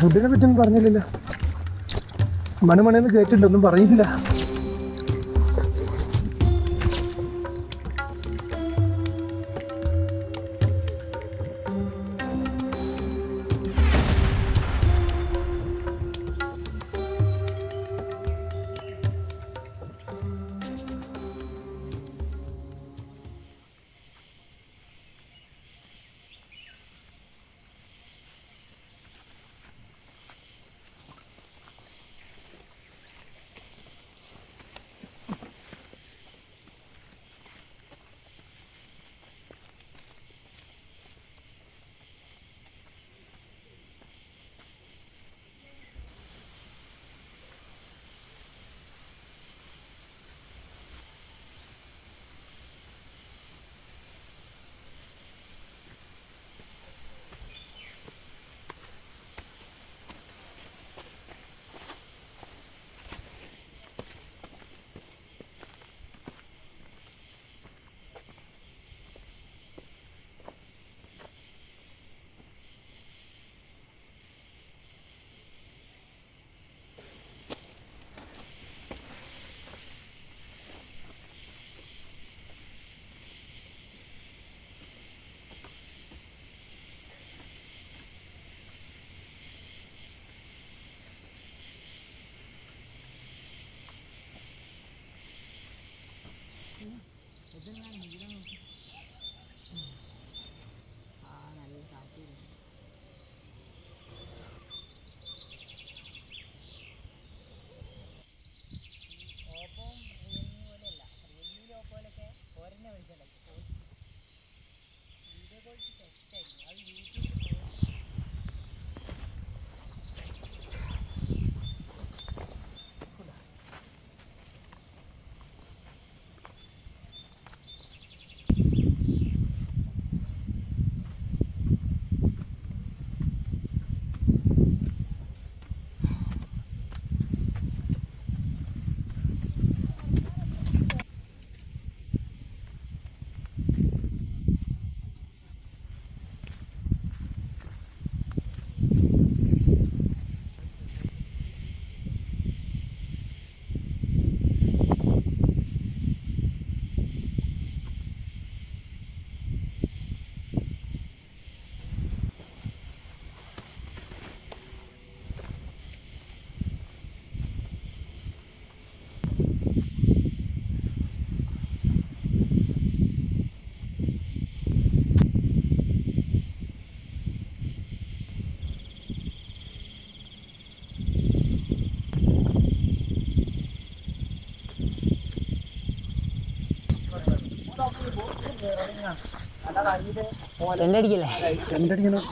ഫുഡിനെ പറ്റിയൊന്നും പറഞ്ഞില്ലല്ലോ. മണിമണിന്ന് കേട്ടിട്ടൊന്നും പറഞ്ഞില്ല.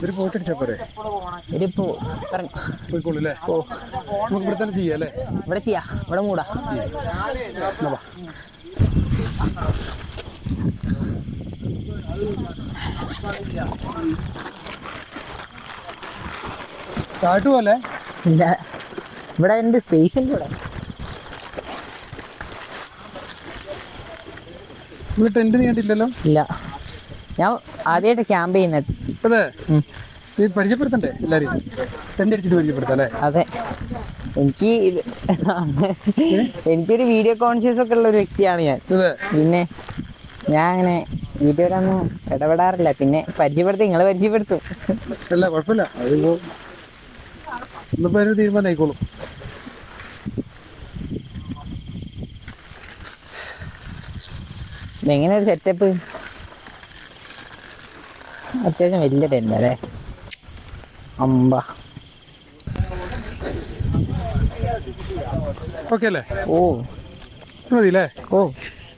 ഒരു പോയിട്ട് അടിച്ചാ പോരെ? പോയിക്കോളൂ അല്ലേ? നമുക്ക് ഇവിടെ തന്നെ ചെയ്യാം അല്ലേ? ഇവിടെ ചെയ്യാം, ഇവിടെ മൂടാ. താഴ്ത്തു പോലെ ഇല്ല, ഇവിടെ എന്ത് സ്പേസ് ഉണ്ട് ഇവിടെ. നിങ്ങൾ ടെന്റ് നീണ്ടില്ലല്ലോ? ഇല്ല, ഞാൻ ആദ്യമായിട്ട് ക്യാമ്പ് ചെയ്യുന്നത്. അതെ, നീ പരിചയപ്പെടുത്തണ്ടേ എല്ലാരും? ടെന്റ് അടിച്ചിട്ട് പരിചയപ്പെടുത്താം അല്ലേ? അതെ, എനിക്കൊരു വീഡിയോ കോൺഷ്യസ് ഒക്കെ ഉള്ള ഒരു വ്യക്തിയാണ് ഞാൻ. പിന്നെ ഞാൻ അങ്ങനെ വീഡിയോയിലൊന്നും ഇടപെടാറില്ല. പിന്നെ പരിചയപ്പെടുത്തും, നിങ്ങളെ പരിചയപ്പെടുത്തും. അല്ല കുഴപ്പമില്ല, അതിപ്പോ ഇന്നിപ്പോ അതിന് തീരുമാനം ആയിക്കോളും. എങ്ങനെ ഒരു സെറ്റപ്പ്? അത്യാവശ്യം വലിയ ടെന്റ് അല്ലേ? അമ്പ ഓക്കെ അല്ലേ? ഓ മതില്ലേ? ഓ,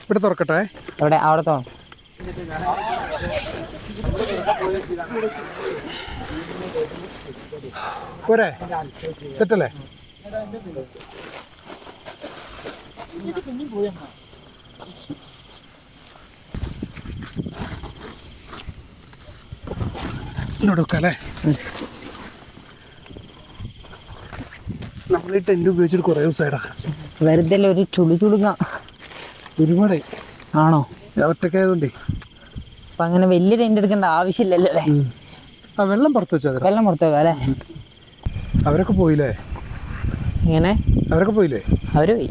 ഇവിടെ തുറക്കട്ടെ. അവിടെ അവിടെ പോരെ? സെറ്റല്ലേ? ഇങ്ങോട്ട് വെക്കാം അല്ലേ? നമ്മൾ ഈ ടെന്റ് ഉപയോഗിച്ചിട്ട് കുറേ ദിവസമായിടാ. വെറുതെ ഒരു ചുളുങ്ങ ഒരുപാട് ആണോ? ഒറ്റക്കായതുകൊണ്ടേ അപ്പൊ അങ്ങനെ വലിയ ടെന്റ് എടുക്കേണ്ട ആവശ്യമില്ലല്ലോ അല്ലേ? ആ വെള്ളം പുറത്ത് വെച്ചാൽ വെള്ളം പുറത്ത് വെക്കാം അല്ലേ? അവരൊക്കെ പോയില്ലേ? ഇങ്ങനെ അവരൊക്കെ പോയില്ലേ? അവര് പോയി.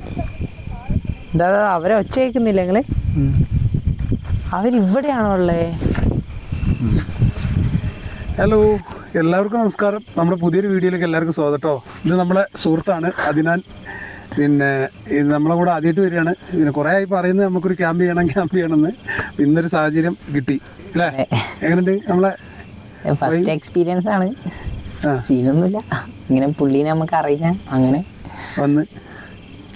എന്താ അവരെ ഒച്ച കേൾക്കുന്നില്ല നിങ്ങള്? അവരിവിടെയാണോ ഉള്ളത്? ഹലോ, എല്ലാവർക്കും നമസ്കാരം. നമ്മുടെ പുതിയൊരു വീഡിയോയിലേക്ക് എല്ലാവർക്കും സ്വാഗതം കേട്ടോ. ഇത് നമ്മളെ സുഹൃത്താണ് അതിനാൽ. പിന്നെ ഇത് നമ്മളെ കൂടെ ആദ്യമായിട്ട് വരികയാണ്. പിന്നെ കുറേ ആയി പറയുന്നത് നമുക്കൊരു ക്യാമ്പ് ചെയ്യണമെന്ന്. ഇന്നൊരു സാഹചര്യം കിട്ടി അല്ലേ? എങ്ങനെയുണ്ട് നമ്മളെ ഫസ്റ്റ് എക്സ്പീരിയൻസ് ആണ്. സീനൊന്നുമില്ല. ഇങ്ങനെ പുള്ളീനെ നമുക്ക് അറിയാം. അങ്ങനെ വന്ന്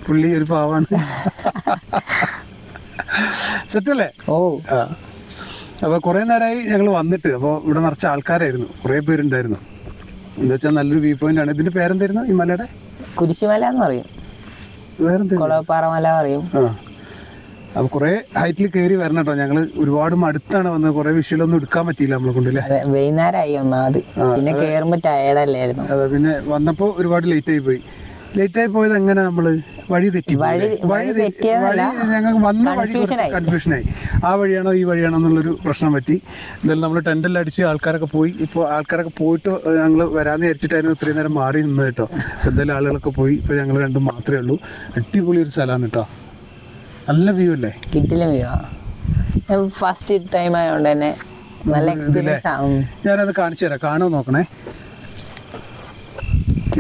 പുള്ളി ഒരു പാവാണ്. സെറ്റല്ലേ? ഓ അപ്പോൾ കുറേ നേരമായി ഞങ്ങൾ വന്നിട്ട്. അപ്പോൾ ഇവിടെ നിറച്ച ആൾക്കാരായിരുന്നു, കുറേ പേരുണ്ടായിരുന്നു. എന്താ വെച്ചാൽ നല്ലൊരു വ്യൂ പോയിന്റ് ആണ്. ഇതിന്റെ പേരെന്തായിരുന്നു ഈ മലയുടെ? കുരിശുമല എന്ന് പറയും. വേറെന്താ? കൊളപ്പാറമല പറയും. അപ്പോൾ കുറേ ഹൈറ്റിൽ കയറി വരണം കേട്ടോ. ഞങ്ങൾ ഒരുപാട് മടുത്താണ് വന്നത്. കുറേ വിഷ്വലൊന്നും എടുക്കാൻ പറ്റിയില്ല നമ്മളെ കൊണ്ടല്ലേ. വൈകുന്നേരമായി ഒന്നാമത്. പിന്നെ കയറുമ്പോൾ ടയർഡല്ലായിരുന്നു. അതെ, പിന്നെ വന്നപ്പോൾ ഒരുപാട് ലേറ്റായി പോയി. ലേറ്റായി പോയത് എങ്ങനെ? നമ്മൾ വഴി തെറ്റി. ഞങ്ങൾക്ക് വന്ന വഴി കൺഫ്യൂഷനായി. ആ വഴിയാണോ ഈ വഴിയാണോ എന്നുള്ളൊരു പ്രശ്നം പറ്റി. എന്തായാലും നമ്മൾ ടെൻറ്റെല്ലാം അടിച്ച് ആൾക്കാരൊക്കെ പോയി. ഇപ്പോൾ ആൾക്കാരൊക്കെ പോയിട്ട് ഞങ്ങൾ വരാമെന്ന് വിചാരിച്ചിട്ടായിരുന്നു ഇത്രയും നേരം മാറി നിന്നത് കേട്ടോ. എന്തായാലും ആളുകളൊക്കെ പോയി. ഇപ്പോൾ ഞങ്ങൾ രണ്ടും മാത്രമേ ഉള്ളൂ. അടിപൊളി ഒരു സ്ഥലമാണ് കേട്ടോ. നല്ല വ്യൂ അല്ലേ? കിട്ടില്ല വ്യൂ. ഫസ്റ്റ് ടൈം ആയതുകൊണ്ട് തന്നെ നല്ല എക്സ്പീരിയൻസ് ആണ്. ഞാനത് കാണിച്ചു തരാം, കാണുമോ നോക്കണേ.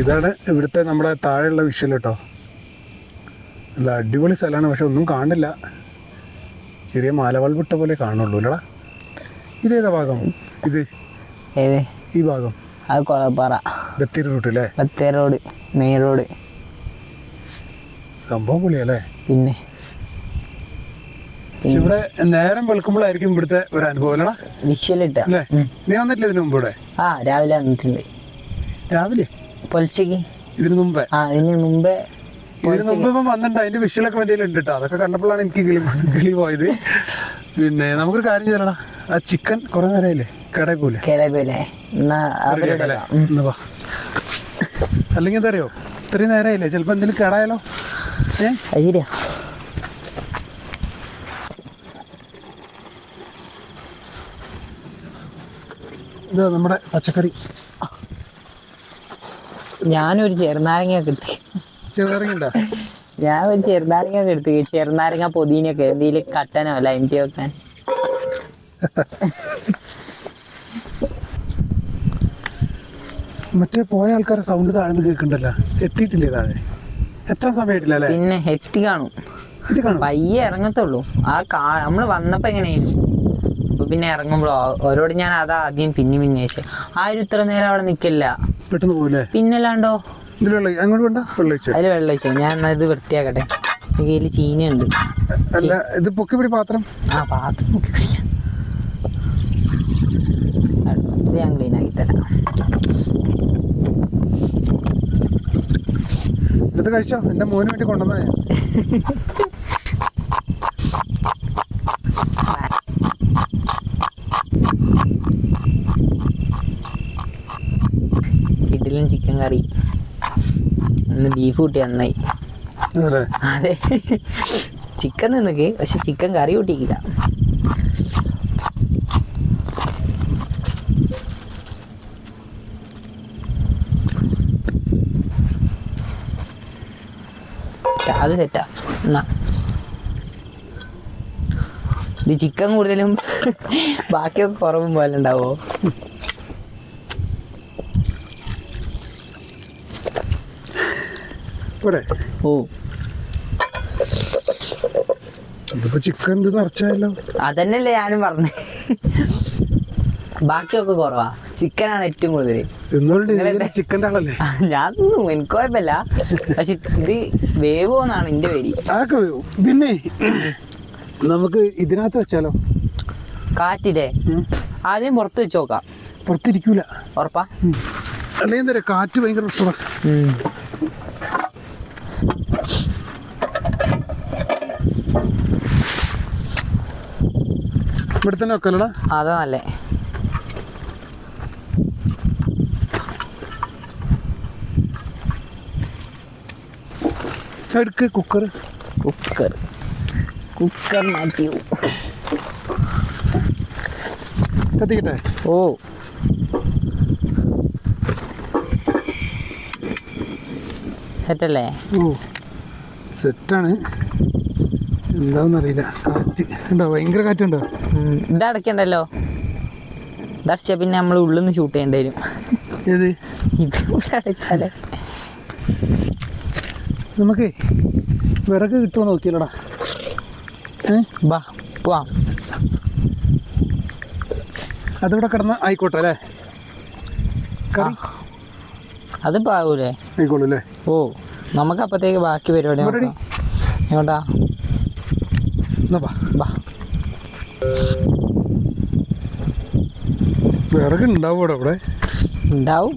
ഇതാണ് ഇവിടുത്തെ നമ്മുടെ താഴെയുള്ള വിഷ്വൽ കേട്ടോ. നല്ല അടിപൊളി സ്ഥലമാണ്. പക്ഷെ ഒന്നും കാണില്ല. ചെറിയ മാലവൾവിട്ട പോലെ കാണുള്ളൂ അല്ലടാ. ഇതേതാ ഭാഗം? ഇത് ഈ ഭാഗം അത് കൊളപ്പാറ ബത്തേരി റൂട്ട് അല്ലേ? Bathery road, main road. സംഭവം പൊളിയല്ലേ? പിന്നെ ഇവിടെ നേരം വെളുക്കുമ്പോഴായിരിക്കും ഇവിടുത്തെ ഒരു അനുഭവം അല്ലടാ. വിഷ്വൽ ഇട്ട അല്ലേ? നീ വന്നിട്ടില്ല ഇതിനു മുമ്പ് ഇവിടെ? രാവിലെ വന്നിട്ടുണ്ട്. രാവിലെ പൊലിച്ചക്ക്? ഇതിനു മുമ്പേ? ഇതിന് മുമ്പേ ഇപ്പം വന്നിട്ടുണ്ട്. അതിന്റെ വിഷ്വലൊക്കെ എൻ്റെ ഉണ്ട് കേട്ടോ. അതൊക്കെ കണ്ടപ്പോഴാണ് എനിക്ക് കിളി പോയത്. പിന്നെ നമുക്കൊരു കാര്യം ചെയ്യലടാ. ആ ചിക്കൻ കുറെ നേരമായില്ലേ കടയിൽ പോലെ? അല്ലെങ്കിൽ എന്താ അറിയോ, ഇത്രയും നേരമായില്ലേ, ചിലപ്പോ എന്തെങ്കിലും കേടായാലോ. ശരിയാ. ഇതാ നമ്മുടെ പച്ചക്കറി. ഞാനൊരു ചെറുനാരങ്ങ കിട്ടി. ചെറുനാരങ്ങ? ഞാൻ ഒരു ചെറുനാരങ്ങ എടുത്ത്. ചെറുനാരങ്ങ പൊതിനൊക്കെ എന്തെങ്കിലും കട്ടനോ അല്ല എനിക്ക് വെക്കാൻ. മറ്റേ പോയ ആൾക്കാരെ സൗണ്ട് താഴ്ന്ന് കേൾക്കണ്ടല്ലോ. എത്തിയിട്ടില്ലേ താഴെ? എത്താൻ സമയമായിട്ടില്ല അല്ലേ? പിന്നെ എത്തി കാണും. പയ്യെ ഇറങ്ങത്തുള്ളൂ. നമ്മള് വന്നപ്പോ എങ്ങനെയായിരുന്നു. അപ്പൊ പിന്നെ ഇറങ്ങുമ്പോഴോ ഓരോട് ഞാൻ അതാ ആദ്യം പിന്നെ വെച്ച് ആരും ഇത്ര നേരം അവിടെ നിക്കില്ല. പെട്ടെന്ന് പോലെ പിന്നല്ലാണ്ടോ. അതില് വെള്ളമൊഴിച്ചോ. ഞാൻ ഇത് വൃത്തിയാക്കട്ടെ. കയ്യില് ചീനയുണ്ട്. അല്ല, ഇത് പൊക്കി പിടി പാത്രം. പാത്രം പൊക്കി പിടിക്കാം. ഇത് ഞാൻ ക്ലീൻ ആക്കി തരാം. ഇത് കഴിച്ചോ, എന്റെ മോന് വേണ്ടി കൊണ്ടുവന്ന. കിടിലൻ ചിക്കൻ കറി. ഇന്ന് ബീഫ് കൂട്ടി നന്നായി. അതെ, ചിക്കൻ നിന്നൊക്കെ, പക്ഷെ ചിക്കൻ കറി കൂട്ടിക്കില്ല. അത് സെറ്റാ. എന്നാ ഇത് ചിക്കൻ കൂടുതലും ബാക്കിയൊക്കെ കുറവും പോലെ ഉണ്ടാവോ? ഓ, ഇതിപ്പോ ചിക്കൻ നിറച്ചായല്ലോ. അതന്നെയല്ലേ ഞാനും പറഞ്ഞേ. ബാക്കിയൊക്കെ കുറവാ, ചിക്കനാണ് ഏറ്റവും കൂടുതൽ. ചിക്കൻ്റെ ആളല്ലേ? ഞാൻ തിന്നും, എനിക്ക് കുഴപ്പമില്ല. പക്ഷെ ഇത് വേവോന്നാണ് എന്റെ പേടി. അതൊക്കെ വേവും. പിന്നെ നമുക്ക് ഇതിനകത്ത് വെച്ചാലോ? കാറ്റിടെ ആദ്യം പുറത്ത് വെച്ച് നോക്കാം. പുറത്തിരിക്കൂല. ഉറപ്പാ? അല്ലെങ്കിൽ എന്താ പറയാ, കാറ്റ് ഭയങ്കര പ്രശ്നമാണ്. ഇവിടെ തന്നെ വെക്കല്ലടാ. അതാ നല്ലേ. എടുക്ക് കുക്കർ. കുക്കർ മാറ്റി കത്തിക്കട്ടെ? ഓ, സെറ്റല്ലേ? ഓ സെറ്റാണ്. എന്താണെന്നറിയില്ല. കാറ്റ് ഉണ്ടോ? ഭയങ്കര കാറ്റുണ്ടോ? ഇതടക്കണ്ടല്ലോ. ഇതടച്ചാൽ പിന്നെ നമ്മൾ ഉള്ളിൽ നിന്ന് ഷൂട്ട് ചെയ്യേണ്ടി വരും. ഏത്? ഇത് അടച്ചാലേ നമുക്ക് വിറക് കിട്ടുമോ നോക്കിയല്ലോടാ. ബാ പോവാം. അതിവിടെ കിടന്ന് ആയിക്കോട്ടെ അല്ലേ? കറി അത് പാവൂലേ? ആയിക്കോളൂ അല്ലേ? ഓ നമുക്ക് അപ്പത്തേക്ക് ബാക്കി പരിപാടി നോക്കാം. എങ്ങോട്ടാ? എന്നാ ബാ. വിറക് ഉണ്ടാവും അവിടെ? ഉണ്ടാവും,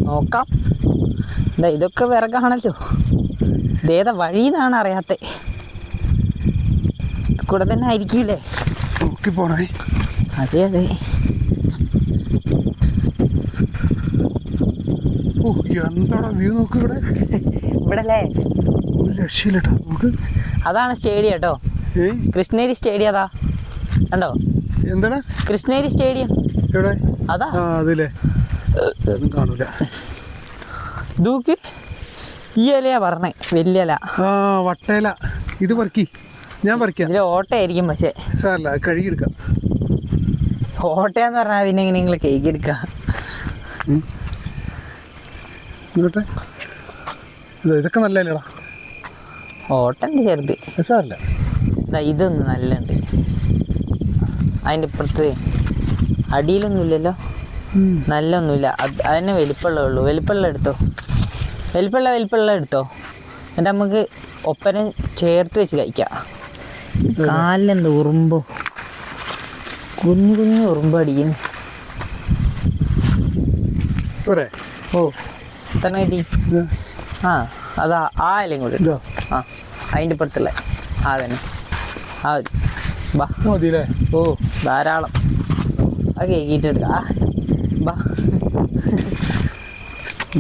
നോക്കാം. ഇതൊക്കെ വിറകാണല്ലോ. ഇതേതാ വഴിന്നാണ് അറിയാത്ത. കൂടെ തന്നെ ആയിരിക്കൂലേ? നോക്കി പോണേ. അതെ അതെ. ഓ എന്താടാ വ്യൂ നോക്ക് ഇവിടെ. ഇവിടെ അല്ലേ? ഒരു രക്ഷയില്ലട്ടാ നമുക്ക്. അതാണ് സ്റ്റേഡിയം കേട്ടോ. കൃഷ്ണേരി സ്റ്റേഡിയം. അതാ കണ്ടോ? എന്താടാ കൃഷ്ണേരി സ്റ്റേഡിയം? എവിടെ? അതാ. അതില്ലേ? ഒന്നും കാണൂല. ദൂക്ക് ഈ ഇലയാ പറഞ്ഞേ, വലിയ ഇല. വട്ടയില. ഇത് പറിക്കി, ഞാൻ പറിക്കാം. ഇതിൽ ഓട്ടയായിരിക്കും പക്ഷേ. സാറല്ല, കഴുകിയെടുക്കാം. ഓട്ടയാന്ന് പറഞ്ഞാൽ പിന്നെ എങ്ങനെ നിങ്ങൾ കേക്ക് എടുക്കാം? ഇങ്ങോട്ടെ. ഇതൊക്കെ നല്ല ഇലടാ. ഓട്ടുണ്ട് ചെറുത്. സാറല്ല, ഇതൊന്നും നല്ലുണ്ട്. അതിൻ്റെ ഇപ്പുറത്ത് അടിയിലൊന്നും ഇല്ലല്ലോ. നല്ലൊന്നുമില്ല. അതിന് വലിപ്പമുള്ളേ ഉള്ളൂ. വലിപ്പമുള്ള എടുത്തോ. വലിപ്പമുള്ള എടുത്തോ. എന്നിട്ട് നമുക്ക് ഒപ്പനം ചേർത്ത് വെച്ച് കഴിക്കാം. കാലിലെന്ത് ഉറുമ്പോ, കുഞ്ഞു ഉറുമ്പ് അടിക്കുന്നു. ഓ തന്നെ കിട്ടി. അതാ ആ ഇലയും കൂടി. അതിൻ്റെ ഇപ്പുറത്തുള്ള തന്നെ. മതില്ലേ? ഓ ധാരാളം. അത് കേക്കിട്ട് എടുക്കാം. ബാ.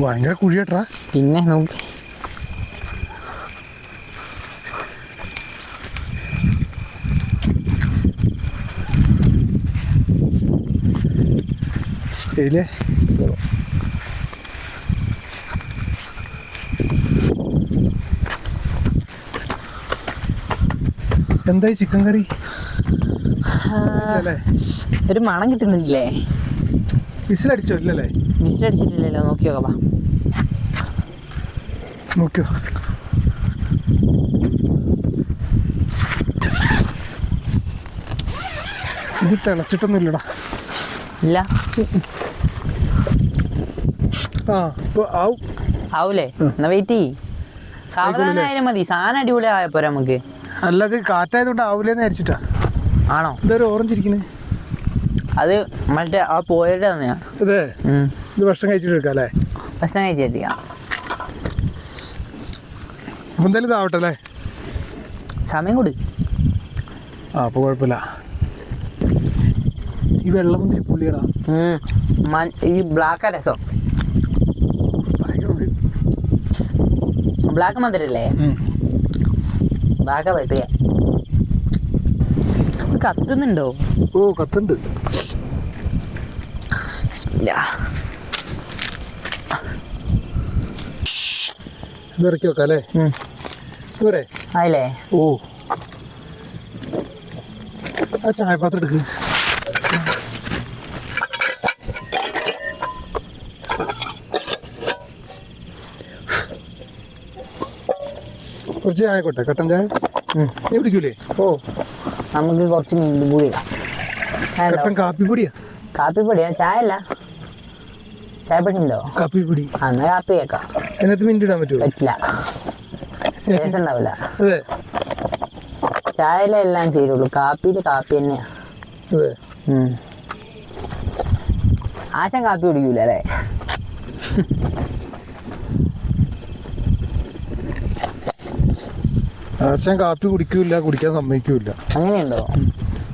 ഭയങ്കര കുഴിയട്ടാ. പിന്നെ നോക്കി എന്തായി ചിക്കൻ കറി? ഒരു മണം കിട്ടുന്നില്ലേ? വിസിലടിച്ചോ? ഇല്ലല്ലേ? വിസിലടിച്ചിട്ടില്ലല്ലോ. നോക്കിയോ? ബാ നോക്കിയോ? ഇത് തിളച്ചിട്ടൊന്നും ഇല്ലടാ. ഇല്ല. ആവൂലേ? എന്നാ വെയിറ്റ് ചെയ്യ്. സാവധാനം ആയാലും മതി. സാധനം അടിപൊളി ആയപ്പോ നമുക്ക്. അല്ലാതെ കാറ്റായതുകൊണ്ട് ആവൂലെന്ന് വിചാരിച്ചിട്ടാ. ആണോ? ഇതൊരു ഓറഞ്ച് ഇരിക്കുന്നത്. അത് മറ്റേ ആ പോയിട്ട് തന്നെയാ. അതെ. ഇത് ഭക്ഷണം കഴിച്ചിട്ട് എടുക്കാം അല്ലേ? ഭക്ഷണം കഴിച്ചെത്തിക്കാം. എന്തായാലും ഇതാവട്ടെ അല്ലേ? സമയം കൊടു. അപ്പോൾ കുഴപ്പമില്ല. ഈ വെള്ളം മുന്തിരി പുള്ളിയടാ. ഈ ബ്ലാക്കാ രസം. ബ്ലാക്ക് മധുരല്ലേ? ബ്ലാക്കാ പറ്റുക. കത്തുന്നുണ്ടോ? ഓ കത്തുണ്ട്. ഇറക്കി വെക്കാം അല്ലേ? പോരെ? ആയില്ലേ? ഓ ആ ചായപാത്രം എടുക്ക്. കുറച്ച് ചായ ആയിക്കോട്ടെ. കട്ടൻ ചായ നീ പിടിക്കൂലേ? ഓ നമുക്ക് കുറച്ച് മീൻ കൂടി. കട്ടൻ കാപ്പിപ്പൊടിയാ? കാപ്പിപ്പൊടിയാ? ചായ അല്ല, ചായപ്പൊടി ഉണ്ടോ? കാപ്പിപ്പൊടി. എന്നാ കാപ്പി കേൾക്കാം. അതിനകത്ത് മിന്റ് ഇടാൻ പറ്റുമോ? പറ്റില്ല, ടേസ്റ്റ് ഉണ്ടാവില്ല. അതെ, ചായയിലെല്ലാം ചേരുള്ളൂ. കാപ്പിയിൽ കാപ്പി തന്നെയാ. അതെ. ആശാൻ കാപ്പി കുടിക്കൂല അല്ലേ? ആശാൻ കാപ്പി കുടിക്കൂല, കുടിക്കാൻ സമ്മതിക്കൂല. അങ്ങനെയുണ്ടോ?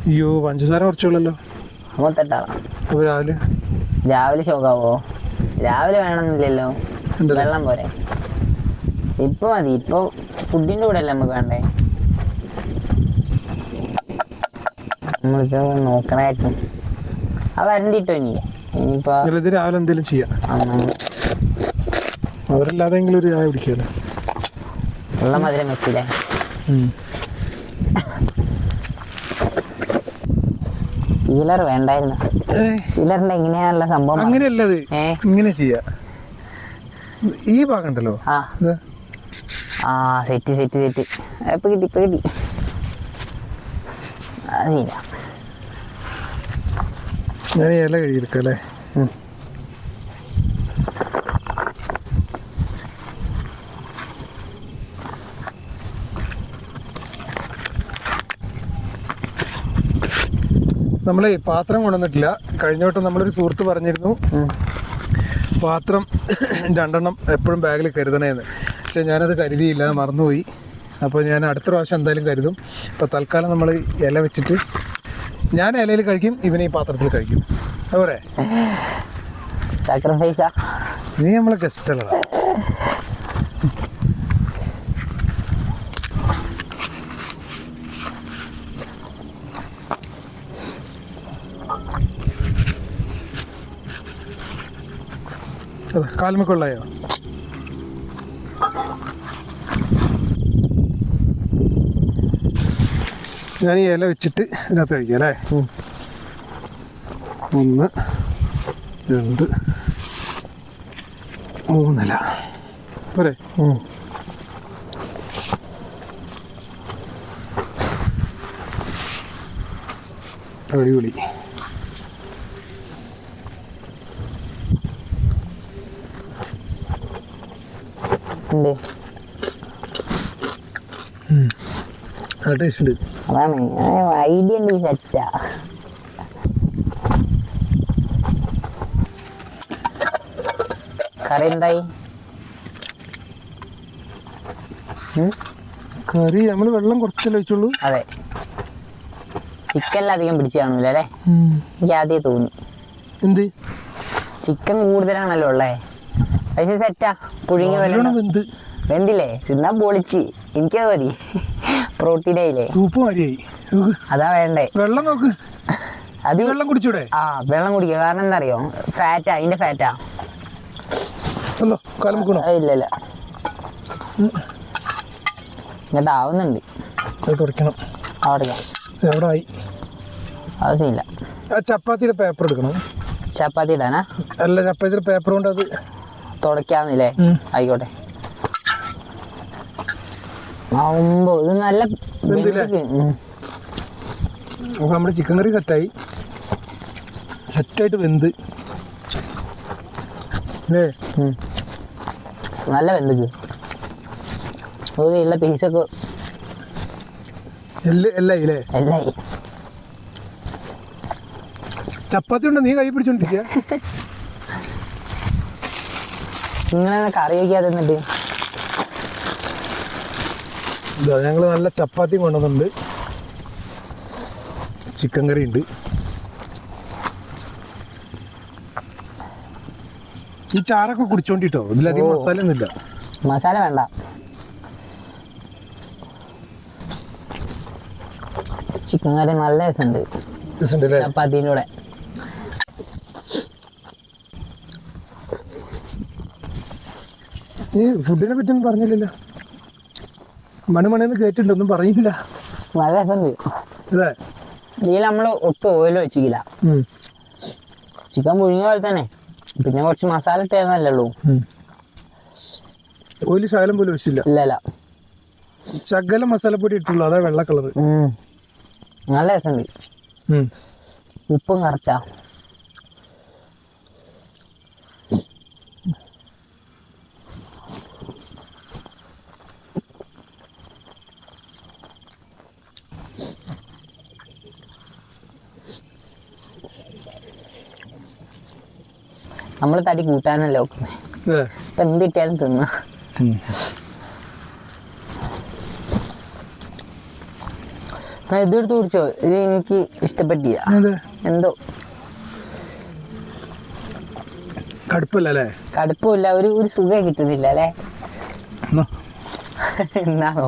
അയ്യോ, പഞ്ചസാര കുറച്ചുള്ളല്ലോ. അമ്പത്തെട്ടാളാ. അപ്പൊ രാവിലെ ശോകാവോ? രാവിലെ വേണമെന്നില്ലല്ലോ, വെള്ളം പോരെ. ഇപ്പൊ മതി. ഇപ്പൊ ഫുഡിന്റെ കൂടെ അല്ലേ നമുക്ക് വേണ്ടേ? നമ്മളിപ്പോ നോക്കണായിരുന്നു. അത് വരണ്ടിട്ടോ ഇനിയിപ്പോ. രാവിലെ എന്തെങ്കിലും ചെയ്യാം. മധുരമില്ലാതെങ്കിലും ഒരു ചായ കുടിക്കാമല്ലോ. ഉള്ള മധുരം വെച്ചില്ലേ? പീലർ വേണ്ടായിരുന്നു. പീലറിന്റെ എങ്ങനെയാണുള്ള സംഭവം? അങ്ങനെയല്ലത്, ഇങ്ങനെ ചെയ്യാ. ഈ ഭാഗം ഉണ്ടല്ലോ. Set set set. ഇപ്പൊ കിട്ടി. അതില്ല, ഞാൻ ഇല കഴിയെടുക്കാം അല്ലേ? നമ്മളെ പാത്രം കൊണ്ടുവന്നിട്ടില്ല. കഴിഞ്ഞ വട്ടം നമ്മളൊരു സുഹൃത്ത് പറഞ്ഞിരുന്നു പാത്രം 2 എപ്പോഴും ബാഗിൽ കരുതണേന്ന്. പക്ഷെ ഞാനത് കരുതിയില്ല, മറന്നുപോയി. അപ്പോൾ ഞാൻ അടുത്ത പ്രാവശ്യം എന്തായാലും കരുതും. ഇപ്പോൾ തൽക്കാലം നമ്മൾ ഇല വെച്ചിട്ട് ഞാൻ ഇലയിൽ കഴിക്കും, ഇവനെ ഈ പാത്രത്തിൽ കഴിക്കും. അതുപോലെ സാക്രിഫൈസാ. നീ നമ്മളെ ഗസ്റ്റ് അല്ലടാ. അതെ, കാൽമക്കൊള്ളയോ? ഞാൻ ഈ ഇല വെച്ചിട്ട് ഇതിനകത്ത് കഴിക്കാം അല്ലേ? 1 2 3 ഇല പോരെ? അടിപൊളി. ടേസ്റ്റ് ഉണ്ട്. അതാണ് ഐഡിയ സെറ്റാ. കറി എന്തായി? കറി നമ്മൾ വെള്ളം കുറച്ചല്ലേ വെച്ചുള്ളൂ. അതെ, ചിക്കനിലധികം പിടിച്ചു കാണൂല അല്ലേ? എനിക്ക് ആദ്യം തോന്നി. എന്ത് ചിക്കൻ കൂടുതലാണല്ലോ ഉള്ളേ. പക്ഷെ സെറ്റാ. പുഴുങ്ങി വെന്തില്ലേ? തിന്നാ പൊളിച്ച്. എനിക്കത് മതി. പ്രോട്ടീൻ ആയില്ലേ? സൂപ്പ് മതിയായി. അതാ വേണ്ടേ. വെള്ളം നോക്ക്. അത് വെള്ളം കുടിച്ചൂടെ? വെള്ളം കുടിക്കുക. കാരണം എന്താ അറിയോ? ഫാറ്റാ, അതിന്റെ ഫാറ്റാ. ഇല്ല ഇങ്ങോട്ട് ആവുന്നുണ്ട്. തുടയ്ക്കണം. എവിടെ ആയി? അത് സീനില്ല. ചപ്പാത്തിയുടെ പേപ്പർ എടുക്കണം. ചപ്പാത്തി ഇടാനാ? അല്ല, ചപ്പാത്തിയുടെ പേപ്പർ കൊണ്ട് അത് തുടക്കാന്നില്ലേ? ആയിക്കോട്ടെ. ഇത് നല്ല നമ്മുടെ ചിക്കൻ കറി സെറ്റായിട്ട് വെന്ത് അല്ലേ? നല്ല വെന്തക്ക്. ഉള്ള പീസൊക്കെ എല്ലായില്ലേ? എല്ലായി. ചപ്പാത്തി ഉണ്ടോ? നീ കൈ പിടിച്ചോണ്ടിരിക്കുക. നിങ്ങളെ കറി വയ്ക്കാതെ എന്നിട്ട് ഞങ്ങൾ നല്ല ചപ്പാത്തി കൊണ്ടുവന്നുണ്ട്. ചിക്കൻ കറി ഉണ്ട്. ഈ ചാറൊക്കെ കുടിച്ചോണ്ടിട്ടോ. ഇതിലധികം മസാല ഒന്നുമില്ല. മസാല വേണ്ട. ചിക്കൻ കറി നല്ല രസമുണ്ട് ചപ്പാത്തിയിലൂടെ. നീ ഫുഡിനെ പറ്റിയൊന്നും പറഞ്ഞില്ലല്ലോ. മണമണെന്ന് കേട്ടിട്ടൊന്നും പറഞ്ഞില്ല. നല്ല രസമുണ്ട്. അതെ, ഇതിൽ നമ്മൾ ഒട്ടും ഓയിൽ വെച്ചില്ല. ചിക്കൻ പുഴുങ്ങിയ പോലെ തന്നെ. പിന്നെ കുറച്ച് മസാല ഇട്ടേന്നല്ലേ ഉള്ളൂ. ഓയിൽ ശകലം പോലും വെച്ചില്ല. ഇല്ലല്ല, ശകലം മസാലപ്പൊടി ഇട്ടുള്ളൂ. അതാ വെള്ള കളറ്. നല്ല രസമുണ്ട്. ഉപ്പും കറക്റ്റാ. നമ്മൾ തടി കൂട്ടാനല്ലേ നോക്കുന്നത്. ഇപ്പൊ എന്ത് കിട്ടിയാലും തിന്ന. ഇതെടുത്ത് കുടിച്ചോ? ഇത് എനിക്ക് ഇഷ്ടപ്പെട്ടില്ല. എന്തോ കടുപ്പല്ലേ? കടുപ്പില്ല. ഒരു സുഖം കിട്ടുന്നില്ല അല്ലേ? എന്നാണോ?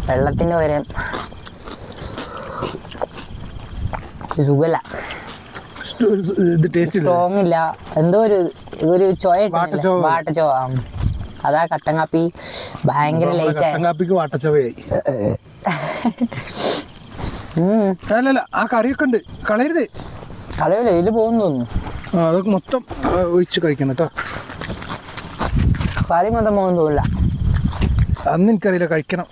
വെള്ളത്തിന്റെ പകരം സുഖല്ല. ഇത് ടേസ്റ്റ് സ്ട്രോങ് ഇല്ല, എന്തോ ഒരു ചോയ വാട്ടച്ചോവ. വാട്ടച്ചോവ. അതാ കട്ടൻ കാപ്പി ഭയങ്കര ലേറ്റ് ആയി. കട്ടൻ കാപ്പിക്ക് വാട്ടച്ചവയായി. അല്ലല്ല, ആ കറിയൊക്കെ ഉണ്ട്, കളയരുത്. കളയല്ലേ, ഇതിൽ പോകുന്നു തോന്നുന്നു. അതൊക്കെ മൊത്തം ഒഴിച്ച് കഴിക്കണം കേട്ടോ. കറി മൊത്തം പോകുന്നു തോന്നില്ല. അന്ന് എനിക്കറിയില്ല, കഴിക്കണം.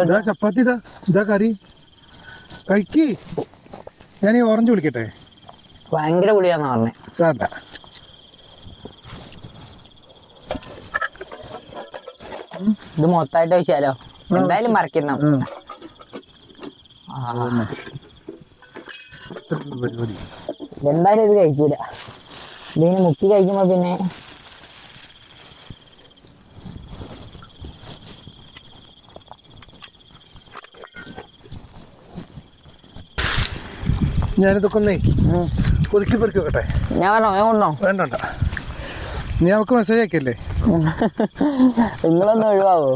ഇതാ ചപ്പാത്തി, ഇതാ കറി, കഴിക്ക്. ഞാൻ ഈ ഓറഞ്ച് വിളിക്കട്ടെ? ഭയങ്കര പുളിയാന്ന് പറഞ്ഞേ. സാറില്ല, ഇത് മൊത്തമായിട്ട് വെച്ചാലോ, എന്തായാലും മറക്കണം. എന്തായാലും ഇത് കഴിക്കൂല. ഇതിങ്ങനെ മുക്കി കഴിക്കുമ്പോ പിന്നെ ഞാനിതൊക്കെ ഒന്നേ ഒതുക്കി പെറുക്കി വെക്കട്ടെ. ഞാൻ പറഞ്ഞോ, ഞാൻ കൊണ്ടോ? വേണ്ട, നീ അവക്ക് മെസ്സേജ് അയക്കല്ലേ? നിങ്ങളൊന്ന് ഒഴിവാവോ?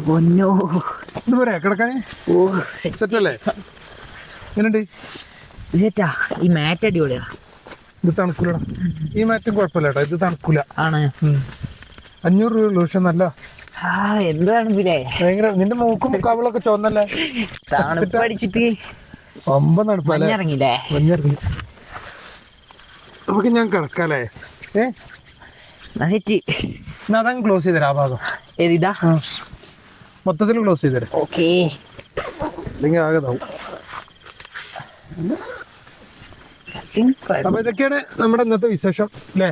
പൊന്നോ, എന്താ പറയാ കിടക്കാനേ? സെറ്റല്ലേ? എങ്ങനെയുണ്ട്? സെറ്റാ. ഈ മാറ്റ് അടിപൊളിയാ. ഇത് തണുക്കൂലടാ, ഈ മാറ്റും കുഴപ്പമില്ല കേട്ടോ, ഇത് തണുക്കൂല. ആണ്. 500 രൂപയുള്ളൂ, പക്ഷെ നല്ല എന്ത് തണുപ്പില്ലേ? ഭയങ്കര. നിന്റെ മൂക്കും മുക്കാവിളൊക്കെ ചോന്നല്ലേ? തണുപ്പ് അടിച്ചിട്ട് ഒമ്പത് തണുപ്പല്ലേ? ഇറങ്ങില്ലേ? മഞ്ഞിറങ്ങി. നമുക്ക് ഞാൻ കിടക്കാല്ലേ? അതങ്ങ് ക്ലോസ് ചെയ്തരാ ആ ഭാഗം. ഏതാ? മൊത്തത്തിൽ ക്ലോസ് ചെയ്തരാ. ഓക്കേ. അല്ലെങ്കിൽ ആകതാവും. അപ്പൊ ഇതൊക്കെയാണ് നമ്മുടെ ഇന്നത്തെ വിശേഷം അല്ലേ?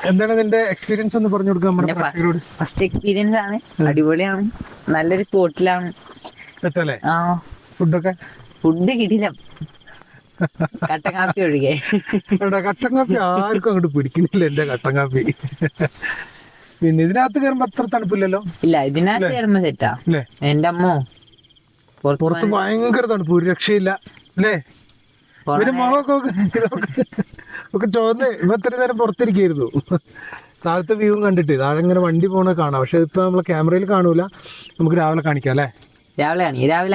എന്താണ് നിന്റെ എക്സ്പീരിയൻസ് ഒന്ന് പറഞ്ഞു കൊടുക്കുക നമ്മുടെ പ്രേക്ഷകരോട്? ഫസ്റ്റ് എക്സ്പീരിയൻസ് ആണ്, അടിപൊളിയാണ്, നല്ലൊരു സ്പോട്ടിലാണ്. സെറ്റല്ലേ? ആ. ഫുഡ് കിട്ടില്ല, കട്ടൻ കാപ്പി ഒഴികെ. കട്ടൻ കാപ്പി ആർക്കും അങ്ങോട്ട് പിടിക്കുന്നില്ല എന്റെ കട്ടൻ കാപ്പി. പിന്നെ ഇതിനകത്ത് കയറുമ്പോ അത്ര തണുപ്പില്ലല്ലോ? ഇല്ല, ഇതിനകത്ത് കയറുമ്പോ സെറ്റാ. എന്റെ അമ്മോ, പുറത്ത് ഭയങ്കര തണുപ്പ്, ഒരു രക്ഷയില്ല അല്ലേ? ഇവര് മുഖമൊക്കെ ഒക്കെ ചോർന്ന് ഇവ ഇത്രയും നേരം പുറത്തിരിക്കായിരുന്നു. താഴത്തെ വ്യൂ കണ്ടിട്ട് താഴെ ഇങ്ങനെ വണ്ടി പോണ കാണാം. പക്ഷെ ഇപ്പൊ നമ്മളെ ക്യാമറയിൽ കാണൂല, നമുക്ക് രാവിലെ കാണിക്കാം അല്ലേ? രാവിലെ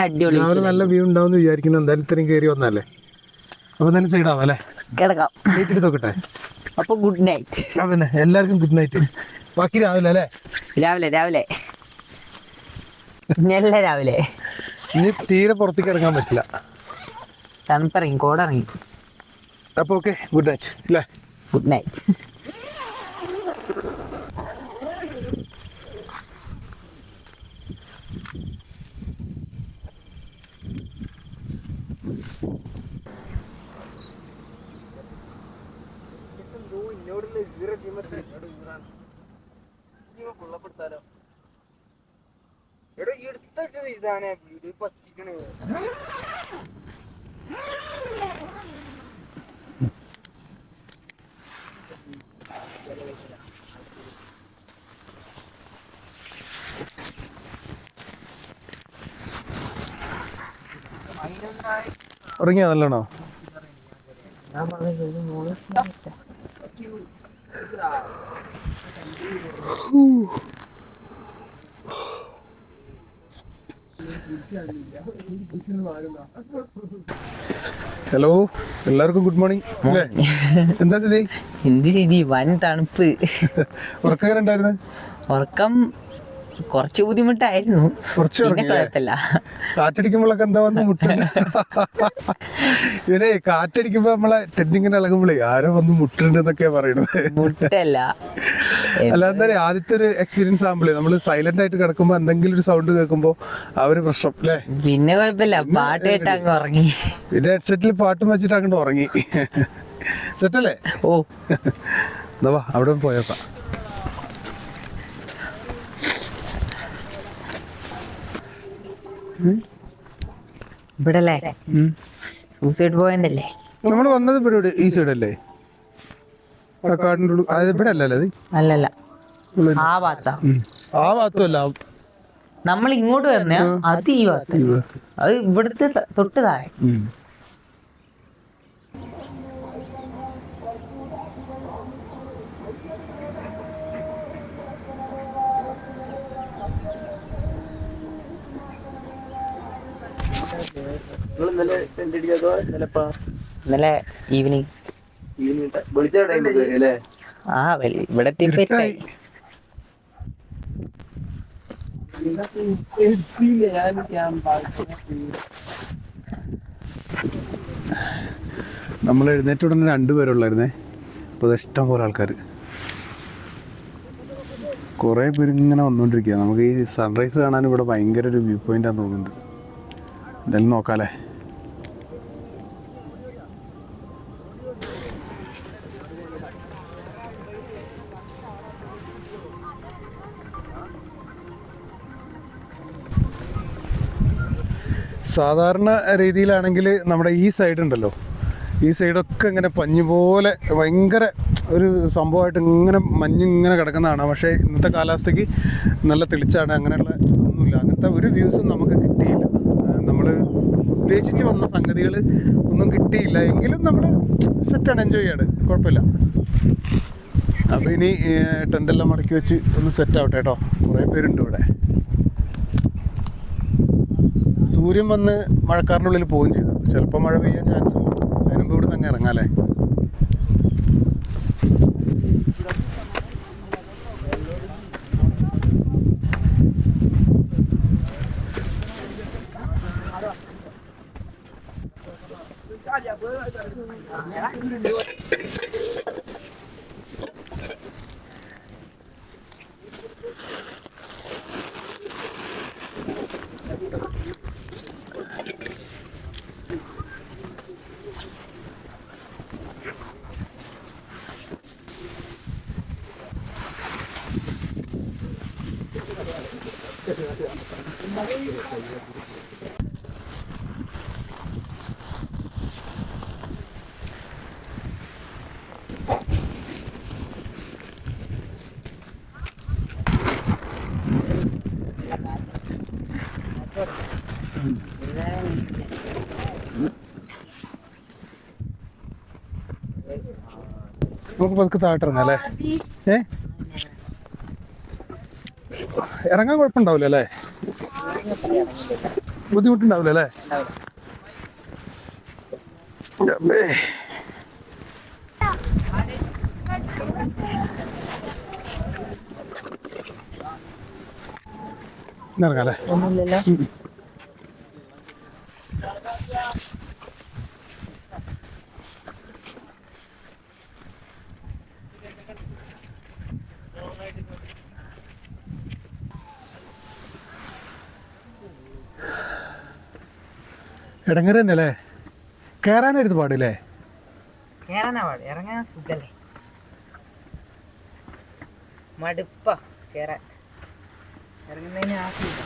അടിപൊളി, രാവിലെ നല്ല വ്യൂ ഉണ്ടാവും വിചാരിക്കുന്നു. എന്തായാലും ഇത്രയും കയറി വന്നല്ലേ, അപ്പൊ എന്തായാലും സൈഡ് ആവാം അല്ലേ? കിടക്കാം. ലൈറ്റ് എടുത്ത് നോക്കട്ടെ. അപ്പൊ ഗുഡ് നൈറ്റ്. അതന്നെ, എല്ലാവർക്കും ഗുഡ് നൈറ്റ്. ബാക്കി രാവിലെ അല്ലേ? രാവിലെ നല്ല രാവിലെ. ഇനി തീരെ പുറത്തേക്ക് ഇറങ്ങാൻ പറ്റില്ല, തണുപ്പിറങ്ങി, കോടിറങ്ങി. അപ്പൊ ഓക്കെ, ഗുഡ് നൈറ്റ് അല്ലേ? Good night. ഉറങ്ങിയാ നല്ലോണോ? ഹലോ, എല്ലാവർക്കും ഗുഡ് മോർണിംഗ് അല്ലേ? എന്താ സ്ഥിതി? എന്ത് സ്ഥിതി? വൻ തണുപ്പ്. ഉറക്കം ഉണ്ടായിരുന്നു? ഉറക്കം കുറച്ച് ബുദ്ധിമുട്ടായിരുന്നു, പിന്നെ കുഴപ്പമില്ല. കാറ്റടിക്കുമ്പോഴൊക്കെ എന്താ വന്ന് മുട്ടുണ്ട്. ഇവനെ കാറ്റടിക്കുമ്പോ നമ്മളെ ടെന്റിങ്ങനെ ഇളകുമ്പോഴേ ആരോ വന്ന് മുട്ടുണ്ട് എന്നൊക്കെയാ പറയണത്. മുട്ടല്ല, അല്ല എന്താ പറയാ, ആദ്യത്തെ ഒരു എക്സ്പീരിയൻസ് ആകുമ്പോഴേ നമ്മള് സൈലന്റ് ആയിട്ട് കിടക്കുമ്പോ എന്തെങ്കിലും ഒരു സൗണ്ട് കേൾക്കുമ്പോ ആ ഒരു പ്രശ്നം അല്ലേ? പിന്നെ കുഴപ്പമില്ല, പാട്ട് കേട്ട് അങ്ങ് ഉറങ്ങി. പിന്നെ ഹെഡ്സെറ്റിൽ പാട്ടും വെച്ചിട്ട് അങ്ങോട്ട് ഉറങ്ങി. സെറ്റല്ലേ? ഓ എന്താ വാ അവിടെ പോയേക്കാം. ഇവിടെ അല്ലേ സൂസൈഡ് പോയിന്റ് അല്ലേ നമ്മൾ വന്നത് ഇവിടെ ഈ സൈഡല്ലേ? കാടിൻ്റെ ഉള്ളിൽ അതായത് ഇവിടെ അല്ലല്ലേ അത്? അല്ലല്ല ആ ഭാഗത്താ. ആ ഭാഗത്തും അല്ല, നമ്മൾ ഇങ്ങോട്ട് വരുന്ന അത് ഈ ഭാഗത്ത്, അത് ഇവിടുത്തെ തൊട്ട് താഴെ. ഇന്നലെ ഈവനിങ് ആ ഇവിടെ എത്തിയപ്പോഴായി. നമ്മൾ എഴുന്നേറ്റ് ഉടനെ 2 പേരുള്ളായിരുന്നേ. അപ്പോൾ ഇഷ്ടം പോലെ ആൾക്കാർ, കുറേ പേര് ഇങ്ങനെ വന്നുകൊണ്ടിരിക്കുക. നമുക്ക് ഈ സൺറൈസ് കാണാൻ ഇവിടെ ഭയങ്കര ഒരു വ്യൂ പോയിൻ്റാന്ന് തോന്നുന്നുണ്ട്. എന്തായാലും നോക്കാമല്ലേ? സാധാരണ രീതിയിലാണെങ്കിൽ നമ്മുടെ ഈ സൈഡ് ഉണ്ടല്ലോ, ഈ സൈഡൊക്കെ ഇങ്ങനെ പഞ്ഞു പോലെ ഭയങ്കര ഒരു സംഭവമായിട്ട് ഇങ്ങനെ മഞ്ഞിങ്ങനെ കിടക്കുന്നതാണ്. പക്ഷേ ഇന്നത്തെ കാലാവസ്ഥയ്ക്ക് നല്ല തെളിച്ചാണ്, അങ്ങനെയുള്ള ഒന്നുമില്ല. അങ്ങനത്തെ ഒരു വ്യൂസും നമുക്ക് കിട്ടിയില്ല. നമ്മൾ ഉദ്ദേശിച്ച് വന്ന സംഗതികൾ ഒന്നും കിട്ടിയില്ല. എങ്കിലും നമ്മൾ സെറ്റാണ്, എൻജോയ് ചെയ്യാണ്, കുഴപ്പമില്ല. അപ്പോൾ ഇനി ടെൻ്റെല്ലാം മടക്കി വെച്ച് ഒന്ന് സെറ്റാവട്ടെ കേട്ടോ. കുറേ പേരുണ്ട് ഇവിടെ. സൂര്യൻ വന്ന് മഴക്കാറിൻ്റെ ഉള്ളിൽ പോവുകയും ചെയ്തു. ചിലപ്പോൾ മഴ പെയ്യാൻ ചാൻസ് ഉണ്ട്. അതിന് മുമ്പ് ഇവിടെ നിന്ന് അങ്ങ് ഇറങ്ങാമല്ലേ? നമുക്ക് പതുക്കെ താഴോട്ട് ഇറങ്ങാം അല്ലേ? ഇറങ്ങാൻ കുഴപ്പമുണ്ടാവില്ല അല്ലേ? ബുദ്ധിമുട്ടുണ്ടാവില്ല അല്ലേ? ഇറങ്ങാം അല്ലേ? ഒന്നുമില്ലല്ലോ. ഇടങ്ങര തന്നെ അല്ലേ? കയറാനായിരുന്നു പാടില്ലേ? കേറാനാ പാട്, ഇറങ്ങാൻ സുഖല്ലേ? മടുപ്പാ കേറാൻ, ഇറങ്ങുന്നതിന് ആശയില്ല.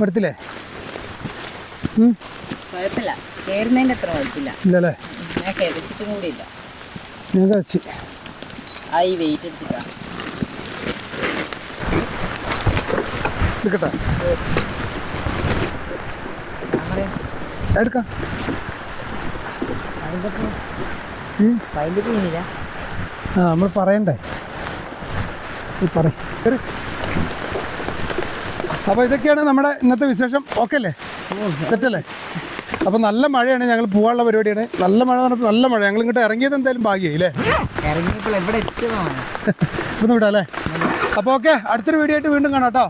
എടുത്തില്ലേ? കുഴപ്പമില്ല, കേറുന്നതിന്റെ അത്ര കുഴപ്പമില്ല. ഇല്ലല്ലേ? ഞാൻ കിതച്ചിട്ടും കൂടി ഇല്ല. ഞാൻ കഴിച്ച് ആ ഈ വെയിറ്റ് എടുത്തിട്ടാ എടുക്കട്ടെ? എടുക്കാം. അതിൻ്റെ ചെയ്യുന്നില്ല. ആ നമ്മൾ പറയണ്ടേ? അപ്പോൾ ഇതൊക്കെയാണ് നമ്മുടെ ഇന്നത്തെ വിശേഷം. ഓക്കെ അല്ലേ? സെറ്റല്ലേ? അപ്പോൾ നല്ല മഴയാണ്, ഞങ്ങൾ പോകാനുള്ള പരിപാടിയാണ്. നല്ല മഴ എന്ന് പറഞ്ഞപ്പോൾ നല്ല മഴ. ഞങ്ങൾ ഇങ്ങോട്ട് ഇറങ്ങിയത് എന്തായാലും ഭാഗ്യമായി അല്ലേ? ഇറങ്ങിയപ്പോൾ എവിടെ എത്തുന്നതാണ് ഇപ്പം വിടാം അല്ലേ? അപ്പോൾ ഓക്കെ, അടുത്തൊരു വീഡിയോ ആയിട്ട് വീണ്ടും കാണാം കേട്ടോ.